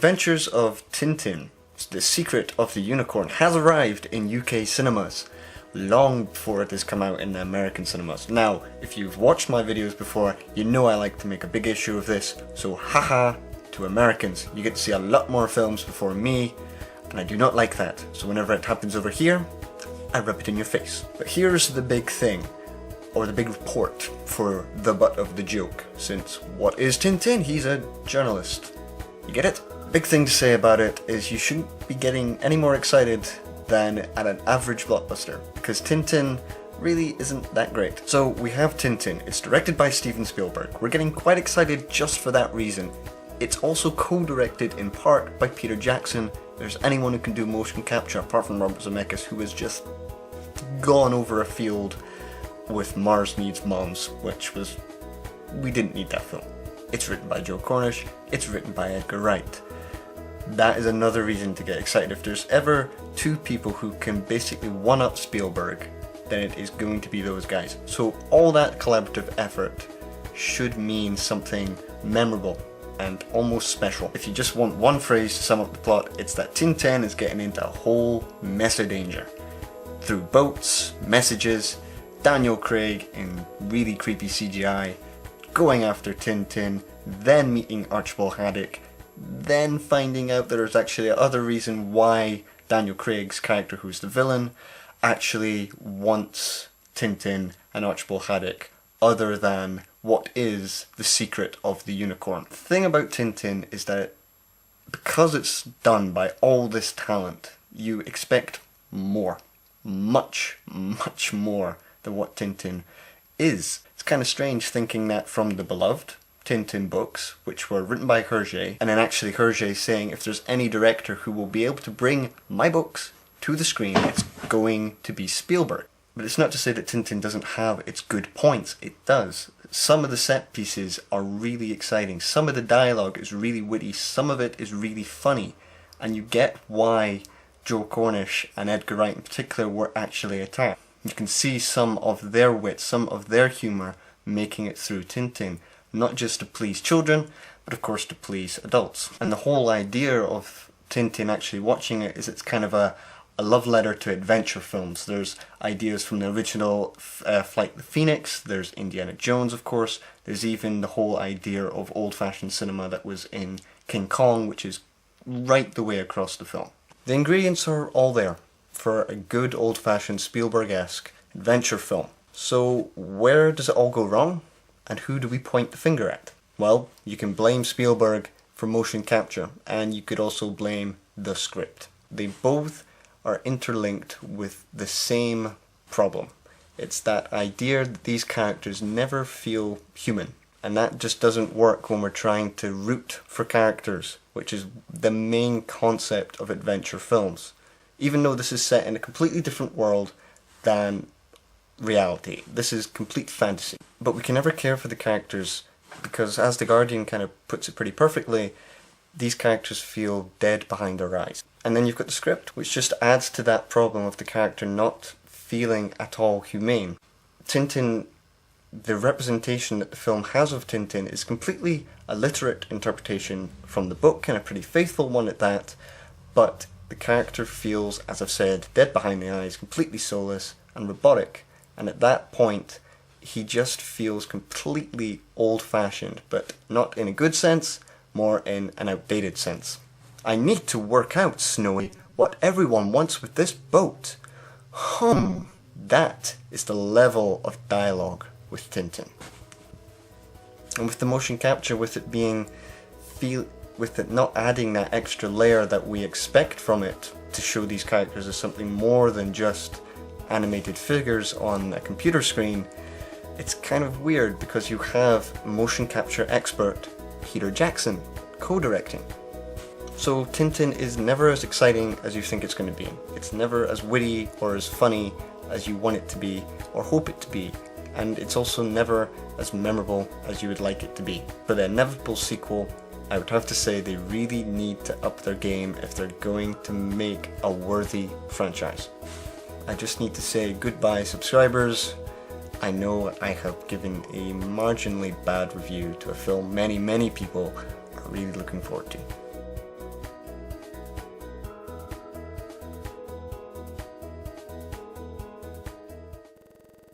Adventures of Tintin, The Secret of the Unicorn, has arrived in UK cinemas long before it has come out in the American cinemas. Now, if you've watched my videos before, you know I like to make a big issue of this, so haha to Americans. You get to see a lot more films before me, and I do not like that. So whenever it happens over here, I rub it in your face. But here's the big thing, or the big report for the butt of the joke, since what is Tintin? He's a journalist. You get it? Big thing to say about it is you shouldn't be getting any more excited than at an average blockbuster, because Tintin really isn't that great. So we have Tintin, it's directed by Steven Spielberg. We're getting quite excited just for that reason. It's also co-directed in part by Peter Jackson. If there's anyone who can do motion capture apart from Robert Zemeckis, who has just gone over a field with Mars Needs Moms, which was, we didn't need that film. It's written by Joe Cornish, it's written by Edgar Wright. That is another reason to get excited. If there's ever two people who can basically one-up Spielberg, then it is going to be those guys. So all that collaborative effort should mean something memorable and almost special. If you just want one phrase to sum up the plot, it's that Tintin is getting into a whole mess of danger. Through boats, messages, Daniel Craig in really creepy CGI, going after Tintin, then meeting Archibald Haddock, then finding out that there's actually another reason why Daniel Craig's character, who's the villain, actually wants Tintin and Archibald Haddock other than what is the secret of the unicorn. The thing about Tintin is that because it's done by all this talent, you expect more. Much, much more than what Tintin is. It's kind of strange thinking that from the beloved Tintin books, which were written by Hergé, and then actually Hergé saying if there's any director who will be able to bring my books to the screen, it's going to be Spielberg. But it's not to say that Tintin doesn't have its good points. It does. Some of the set pieces are really exciting. Some of the dialogue is really witty. Some of it is really funny. And you get why Joe Cornish and Edgar Wright in particular were actually attacked. You can see some of their wit, some of their humour making it through Tintin. Not just to please children, but of course to please adults. And the whole idea of Tintin actually watching it is it's kind of a love letter to adventure films. There's ideas from the original Flight the Phoenix, there's Indiana Jones of course, there's even the whole idea of old-fashioned cinema that was in King Kong, which is right the way across the film. The ingredients are all there for a good old-fashioned Spielberg-esque adventure film. So where does it all go wrong? And who do we point the finger at? Well, you can blame Spielberg for motion capture, and you could also blame the script. They both are interlinked with the same problem. It's that idea that these characters never feel human, and that just doesn't work when we're trying to root for characters, which is the main concept of adventure films. Even though this is set in a completely different world than reality. This is complete fantasy. But we can never care for the characters because, as The Guardian kind of puts it pretty perfectly, these characters feel dead behind their eyes. And then you've got the script, which just adds to that problem of the character not feeling at all humane. Tintin, the representation that the film has of Tintin is completely a literate interpretation from the book, and a pretty faithful one at that, but the character feels, as I've said, dead behind the eyes, completely soulless and robotic, and at that point he just feels completely old-fashioned, but not in a good sense, more in an outdated sense. I need to work out, Snowy, what everyone wants with this boat. That is the level of dialogue with Tintin. And with the motion capture, with it not adding that extra layer that we expect from it to show these characters as something more than just animated figures on a computer screen, it's kind of weird because you have motion capture expert Peter Jackson co-directing. So Tintin is never as exciting as you think it's going to be. It's never as witty or as funny as you want it to be or hope it to be. And it's also never as memorable as you would like it to be. For the inevitable sequel, I would have to say they really need to up their game if they're going to make a worthy franchise. I just need to say goodbye, subscribers. I know I have given a marginally bad review to a film many people are really looking forward to.